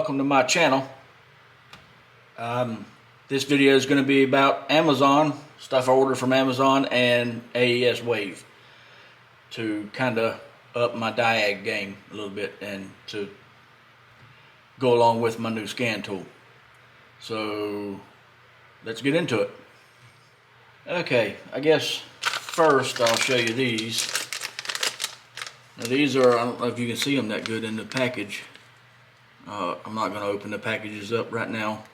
welcome to my channel. This video is going to be about Amazon, stuff I ordered from Amazon, and AES wave to kind of up my diag game a little bit and to go along with my new scan tool. So let's get into it. Okay, I guess first I'll show you these. Now these are, I don't know if you can see them that good in the package. I'm not going to open the packages up right now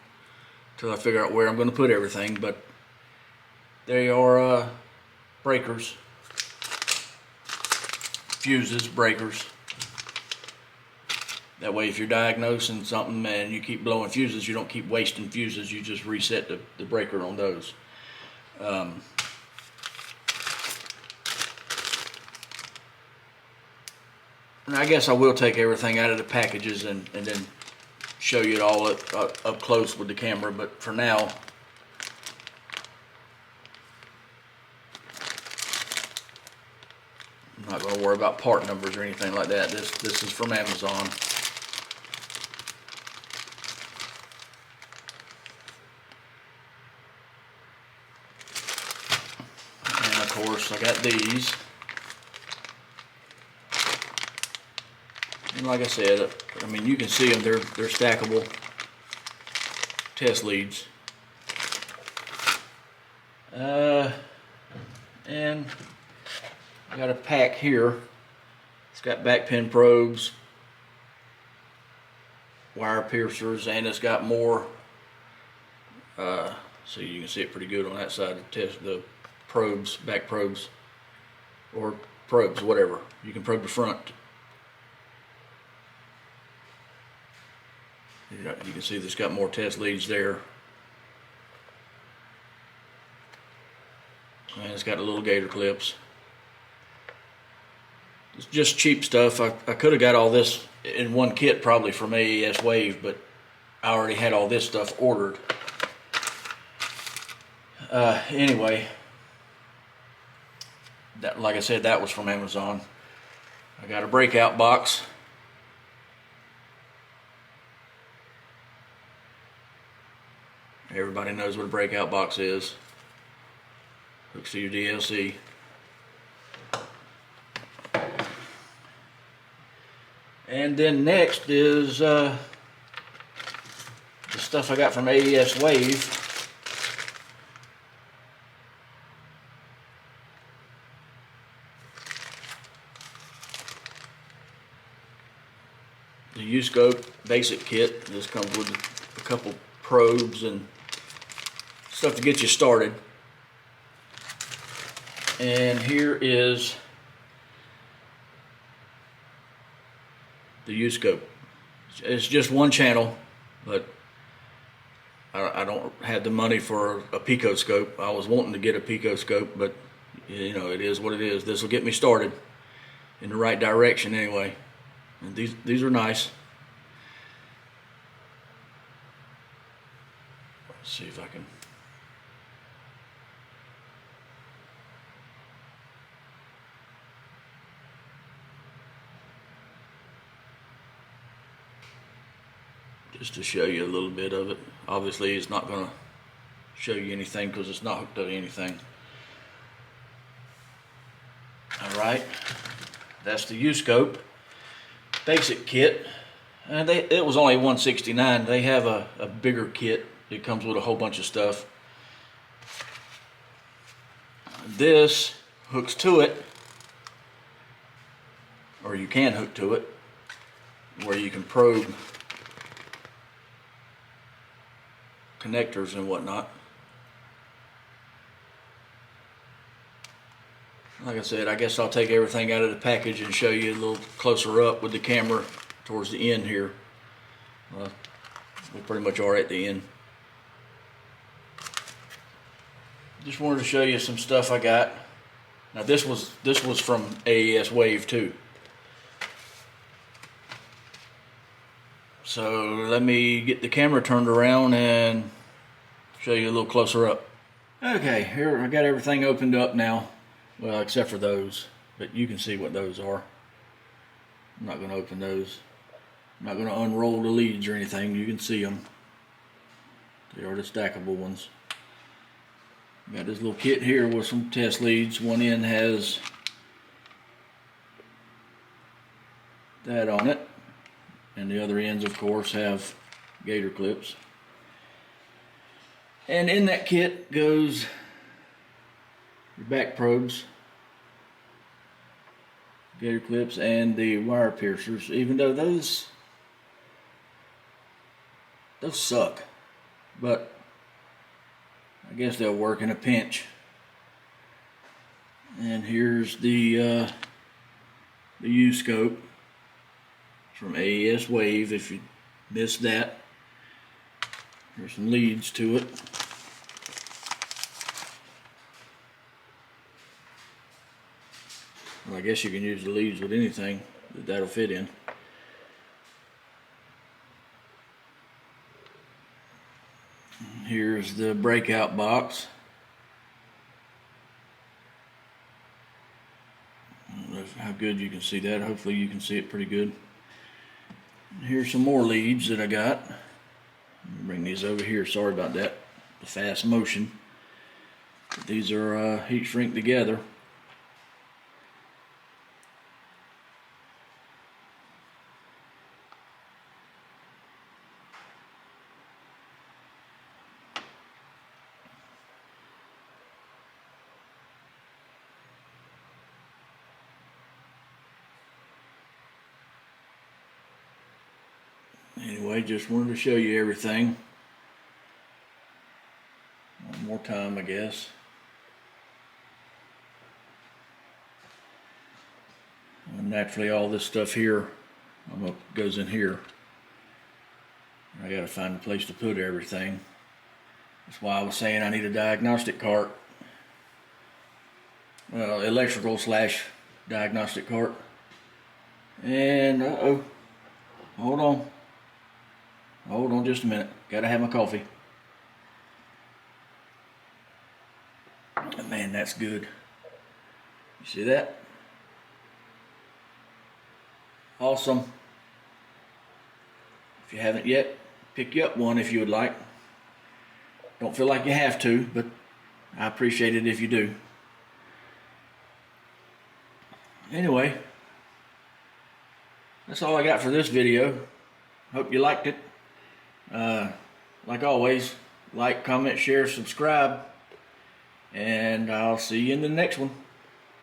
until I figure out where I'm going to put everything, but they are breakers, fuses, breakers. That way if you're diagnosing something and you keep blowing fuses, you don't keep wasting fuses, you just reset the breaker on those. And I guess I will take everything out of the packages and then show you it all up close with the camera, but for now I'm not going to worry about part numbers or anything like that. This is from Amazon. And of course I got these. And like I said, I mean, you can see them, they're stackable test leads. And I got a pack here. It's got back pin probes, wire piercers, and it's got more. So you can see it pretty good on that side. The probes, back probes, or probes, whatever. You can probe the front. You can see there's got more test leads there. And it's got the little gator clips. It's just cheap stuff. I could have got all this in one kit probably from AES Wave, but I already had all this stuff ordered. Anyway, like I said, that was from Amazon. I got a breakout box. Everybody knows what a breakout box is. Hooks to your DLC. And then next is the stuff I got from AES Wave. The U-scope basic kit. This comes with a couple probes and stuff to get you started. And here is the U-scope. It's just one channel, but I don't have the money for a pico scope. I was wanting to get a pico scope, but you know, it is what it is. This will get me started in the right direction anyway. And these are nice. Let's see if I can. Just to show you a little bit of it. Obviously it's not going to show you anything because it's not hooked up to anything. Alright, that's the U-scope basic kit. And it was only $169. They have a bigger kit. It comes with a whole bunch of stuff. This hooks to it, or you can hook to it, where you can probe connectors and whatnot. Like I said, I guess I'll take everything out of the package and show you a little closer up with the camera towards the end here. We pretty much are at the end. Just wanted to show you some stuff I got. Now this was from AES Wave too. So let me get the camera turned around and show you a little closer up. Okay, here I got everything opened up now. Well, except for those, but you can see what those are. I'm not going to open those. I'm not going to unroll the leads or anything. You can see them. They are the stackable ones. Got this little kit here with some test leads. One end has that on it, and the other ends, of course, have gator clips. And in that kit goes your back probes, gator clips, and the wire piercers. Even though those suck, but I guess they'll work in a pinch. And here's the U-scope from aeswave. If you missed that, there's some leads to it. Well, I guess you can use the leads with anything that'll fit in. Here's the breakout box. I don't know how good you can see that. Hopefully you can see it pretty good. Here's some more leads that I got. Bring these over here. Sorry about that. The fast motion. But these are heat shrink together. Anyway, just wanted to show you everything one more time, I guess. And naturally, all this stuff here goes in here. I gotta find a place to put everything. That's why I was saying I need a diagnostic cart. Well, electrical / diagnostic cart. And hold on. Hold on just a minute. Gotta have my coffee. Man, that's good. You see that? Awesome. If you haven't yet, pick you up one if you would like. Don't feel like you have to, but I appreciate it if you do. Anyway, that's all I got for this video. Hope you liked it. Like always, like, comment, share, subscribe, and I'll see you in the next one.